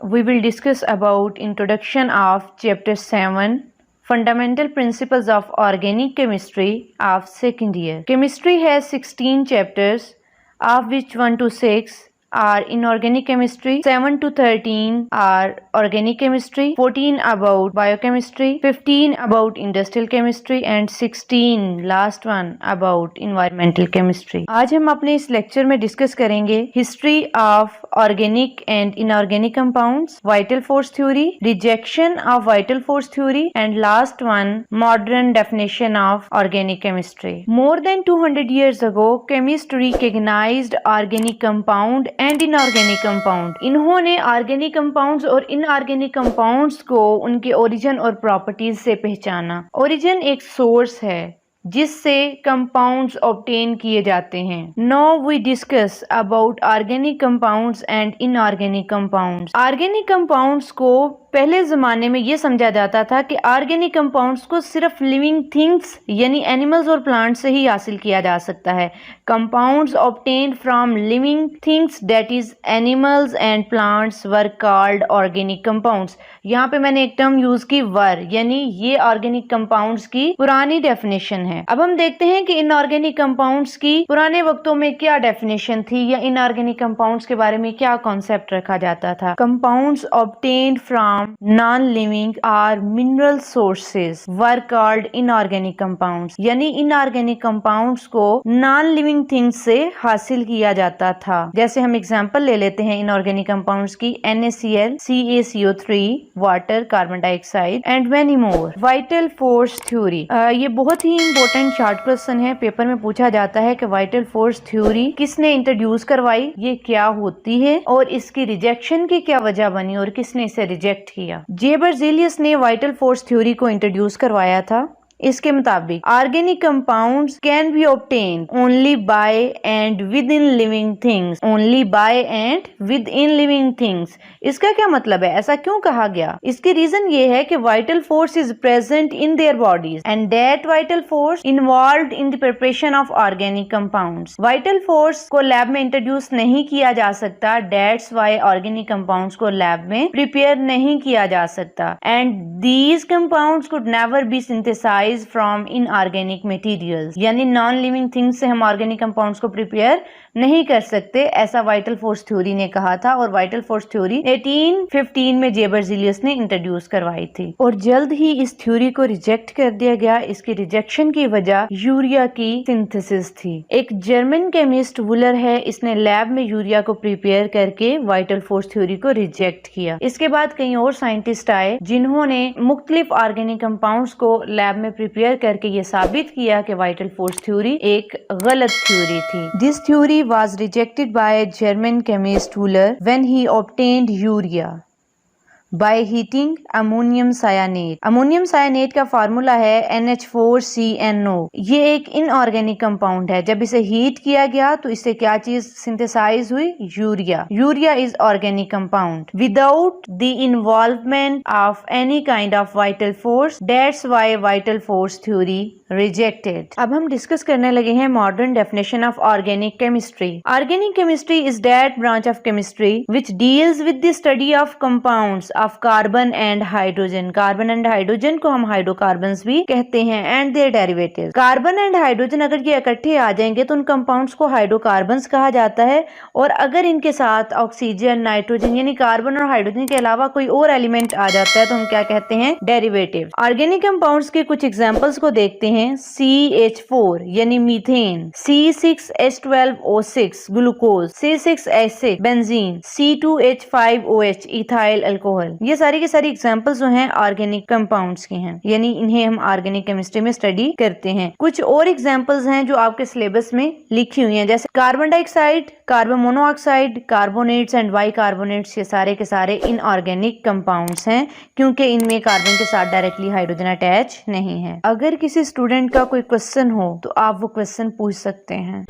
we will discuss about introduction of chapter 7 fundamental principles of organic chemistry of second year. Chemistry has 16 chapters, of which 1 to 6 are inorganic chemistry, 7 to 13 are organic chemistry, 14 about biochemistry, 15 about industrial chemistry and 16 last one about environmental chemistry. आज हम अपने इस lecture में discuss करेंगे history of organic and inorganic compounds, vital force theory, rejection of vital force theory and last one modern definition of organic chemistry. More than 200 years ago, chemists recognized organic compound and inorganic compound. इन्होंने organic compounds और inorganic compounds को उनके origin और properties से पहचाना. Origin एक source है जिससे कंपाउंड्स ऑब्टेन किए जाते हैं. Now we discuss about organic compounds and inorganic compounds. Organic compounds को पहले ज़माने में ये समझा जाता था कि ऑर्गेनिक कंपाउंड्स को सिर्फ लिविंग थिंग्स यानी एनिमल्स और प्लांट्स से ही हासिल किया जा सकता है. Compounds obtained from living things that is animals and plants were called organic compounds. यहाँ पे मैंने एक टर्म यूज की वर, यानी ये ऑर्गेनिक कंपाउंड्स की पुरानी डेफिनेशन है. अब हम देखते हैं कि इनऑर्गेनिक कंपाउंड्स की पुराने वक्तों में क्या डेफिनेशन थी या इनऑर्गेनिक कंपाउंड्स के बारे में क्या कॉन्सेप्ट रखा जाता था. Compounds obtained from non-living or mineral sources were called inorganic compounds. यानी inorganic compounds को non-living things से हासिल किया जाता था. जैसे हम एग्जांपल ले लेते हैं inorganic compounds की NaCl, CaCO3, water, carbon dioxide and many more. Vital force theory. ये बहुत ही इंपॉर्टेंट शॉर्ट क्वेश्चन है, पेपर में पूछा जाता है कि वाइटल फोर्स थ्योरी किसने इंट्रोड्यूस करवाई, ये क्या होती है और इसकी रिजेक्शन की क्या वजह बनी और किसने इसे रिजेक्ट किया. जे बर्जेलियस ने वाइटल फोर्स थ्योरी को इंट्रोड्यूस करवाया था. इसके मुताबिक organic compounds can be obtain only by and with in living things. Only by and with in living things. इसका क्या मतलब है, ऐसा क्यों कहा गया? इसकी रीजन ये है कि vital force is present in their bodies and that vital force involved in the preparation of organic compounds. Vital force को लैब में इंट्रोड्यूस नहीं किया जा सकता, दैट्स व्हाई ऑर्गेनिक कंपाउंड्स को लैब में प्रिपेयर नहीं किया जा सकता and these compounds could never be synthesised from inorganic materials. यानी नॉन लिविंग थिंग्स से हम ऑर्गेनिक कंपाउंड्स को प्रिपेयर नहीं कर सकते, ऐसा वाइटल फोर्स थ्योरी ने कहा था. और वाइटल फोर्स थ्योरी 1815 में जे बर्जेलियस ने इंट्रोड्यूस करवाई थी और जल्द ही इस थ्योरी को रिजेक्ट कर दिया गया. इसकी रिजेक्शन की वजह यूरिया की सिंथेसिस थी. एक जर्मन केमिस्ट वुलर है, इसने लैब में यूरिया को प्रिपेयर करके वाइटल फोर्स थ्योरी को रिजेक्ट किया. इसके बाद कई और साइंटिस्ट आए जिन्होंने मुख्तलिफ ऑर्गेनिक कंपाउंड्स को लैब में प्रिपेयर करके ये साबित किया कि वाइटल फोर्स थ्योरी एक गलत थ्योरी थी. This theory was rejected by German chemist Wöhler when he obtained urea by heating ammonium cyanate. Ammonium cyanate का फार्मूला है NH4CnO. ये एक इनऑर्गेनिक कंपाउंड है. जब इसे हीट किया गया तो इससे क्या चीज सिंथेसाइज हुई? Urea. Urea is organic compound without the involvement of any kind of vital force. That's why vital force theory rejected. अब हम डिस्कस करने लगे हैं modern definition of organic chemistry. Organic chemistry is that branch of chemistry which deals with the study of compounds of carbon and hydrogen. Carbon and hydrogen को हम hydrocarbons भी कहते हैं and their derivatives. Carbon and hydrogen अगर ये इकट्ठे आ जाएंगे तो उन कंपाउंड्स को हाइड्रोकार्बन्स कहा जाता है और अगर इनके साथ ऑक्सीजन, नाइट्रोजन यानी कार्बन और हाइड्रोजन के अलावा कोई और एलिमेंट आ जाता है तो हम क्या कहते हैं? डेरिवेटिव. ऑर्गेनिक कंपाउंड्स के कुछ एग्जांपल्स को देखते हैं. CH4 यानी methane, C6H12O6 glucose, C6H6 benzene, C2H5OH ethyl alcohol. ये सारी की सारी एग्जांपल्स जो हैं ऑर्गेनिक कंपाउंड्स की हैं, यानी इन्हें हम ऑर्गेनिक केमिस्ट्री में स्टडी करते हैं. कुछ और एग्जांपल्स हैं जो आपके सिलेबस में लिखी हुई हैं, जैसे carbon dioxide, carbon monoxide, carbonates and bicarbonates. ये सारे के सारे इनऑर्गेनिक कंपाउंड्स हैं क्योंकि इनमें कार्बन के साथ डायरेक्टली हाइड्रोजन अटैच नहीं है. अगर किसी स्टूडेंट का कोई क्वेश्चन हो तो आप वो क्वेश्चन पूछ सकते हैं.